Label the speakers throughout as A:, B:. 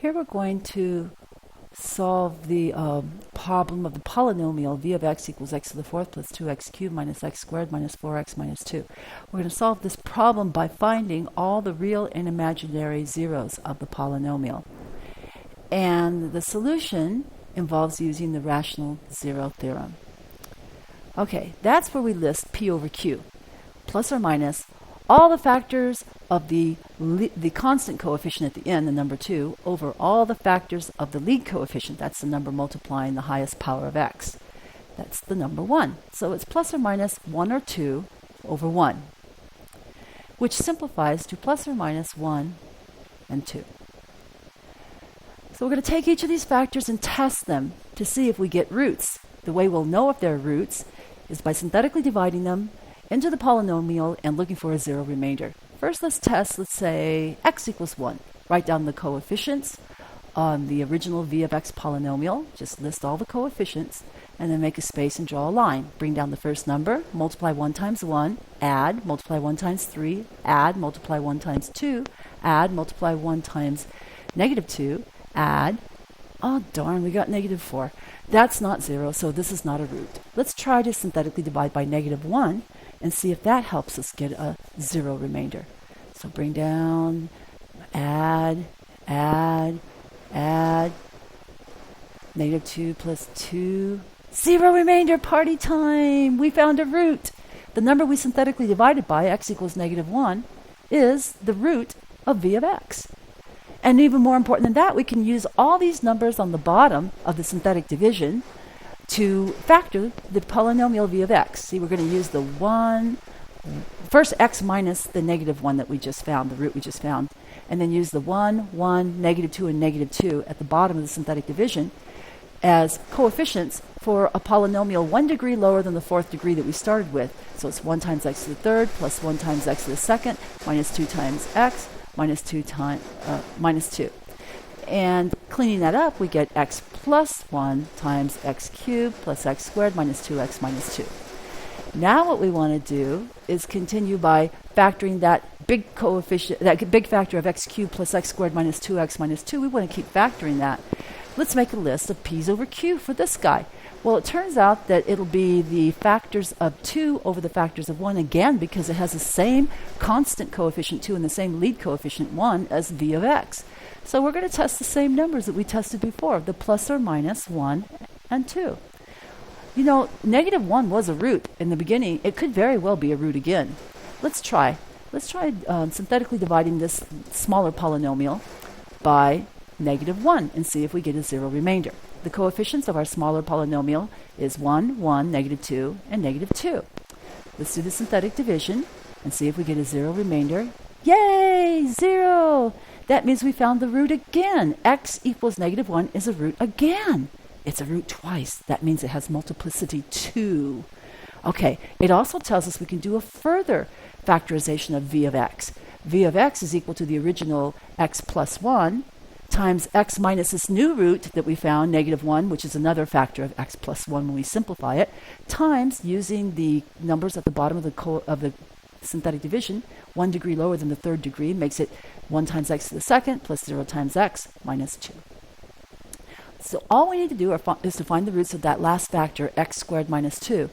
A: Here we're going to solve the problem of the polynomial v of x equals x to the fourth plus 2x cubed minus x squared minus 4x minus 2. We're going to solve this problem by finding all the real and imaginary zeros of the polynomial. And the solution involves using the rational zero theorem. Okay, that's where we list p over q, plus or minus all the factors of the constant coefficient at the end, the number 2, over all the factors of the lead coefficient. That's the number multiplying the highest power of x. That's the number 1. So it's plus or minus 1 or 2 over 1, which simplifies to plus or minus 1 and 2. So we're going to take each of these factors and test them to see if we get roots. The way we'll know if they're roots is by synthetically dividing them into the polynomial and looking for a zero remainder. First, let's test, let's say x equals 1. Write down the coefficients on the original v of x polynomial. Just list all the coefficients and then make a space and draw a line. Bring down the first number, multiply 1 times 1, add, multiply 1 times 3, add, multiply 1 times 2, add, multiply 1 times negative 2, add. Oh darn, we got negative 4. That's not 0, so this is not a root. Let's try to synthetically divide by negative 1 and see if that helps us get a zero remainder. So bring down, add, add, add, negative 2 plus 2, zero remainder, party time! We found a root. The number we synthetically divided by, x equals negative 1, is the root of v of x. And even more important than that, we can use all these numbers on the bottom of the synthetic division to factor the polynomial v of x. See, we're going to use the 1, first x minus the negative 1 that we just found, the root we just found, and then use the 1, 1, negative 2, and negative 2 at the bottom of the synthetic division as coefficients for a polynomial 1 degree lower than the fourth degree that we started with. So it's 1 times x to the third plus 1 times x to the second minus 2 times x minus 2 times minus 2. And cleaning that up, we get x plus 1 times x cubed plus x squared minus 2x minus 2. Now what we want to do is continue by factoring that big coefficient, that big factor of x cubed plus x squared minus 2x minus 2. We want to keep factoring that. Let's make a list of p's over q for this guy. Well, it turns out that it'll be the factors of 2 over the factors of 1 again, because it has the same constant coefficient 2 and the same lead coefficient 1 as v of x. So we're going to test the same numbers that we tested before, the plus or minus 1 and 2. You know, negative 1 was a root in the beginning. It could very well be a root again. Let's try synthetically dividing this smaller polynomial by negative 1 and see if we get a zero remainder. The coefficients of our smaller polynomial is 1, 1, negative 2, and negative 2. Let's do the synthetic division and see if we get a zero remainder. Yay! 0! That means we found the root again. X equals negative 1 is a root again. It's a root twice. That means it has multiplicity 2. Okay, it also tells us we can do a further factorization of v of x. V of x is equal to the original x plus 1 times x minus this new root that we found, negative 1, which is another factor of x plus 1 when we simplify it, times, using the numbers at the bottom of the synthetic division, 1 degree lower than the third degree makes it 1 times x to the second plus 0 times x minus 2. So all we need to do is to find the roots of that last factor, x squared minus 2,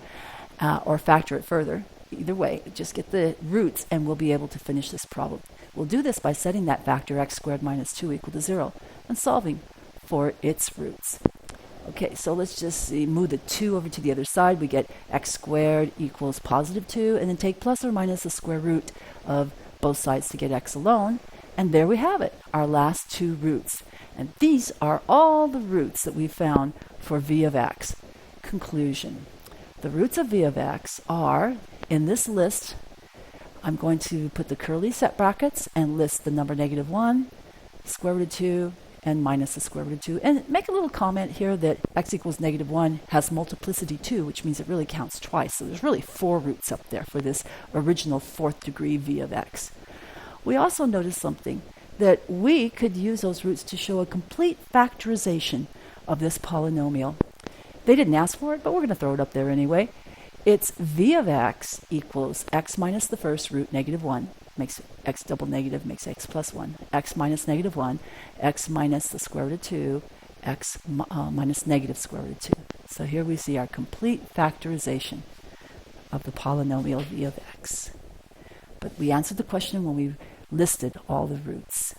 A: or factor it further. Either way, just get the roots and we'll be able to finish this problem. We'll do this by setting that factor x squared minus 2 equal to 0 and solving for its roots. Okay, so let's just see, move the 2 over to the other side. We get x squared equals positive 2, and then take plus or minus the square root of both sides to get x alone. And there we have it, our last two roots. And these are all the roots that we found for v of x. Conclusion. The roots of v of x are, in this list, I'm going to put the curly set brackets and list the number negative 1, square root of 2, and minus the square root of 2. And make a little comment here that x equals negative 1 has multiplicity 2, which means it really counts twice. So there's really 4 roots up there for this original fourth degree v of x. We also noticed something, that we could use those roots to show a complete factorization of this polynomial. They didn't ask for it, but we're going to throw it up there anyway. It's v of x equals x minus the first root, negative 1, makes x double negative, makes x plus 1. X minus negative 1, x minus the square root of 2, x minus negative square root of 2. So here we see our complete factorization of the polynomial v of x. But we answered the question when we listed all the roots.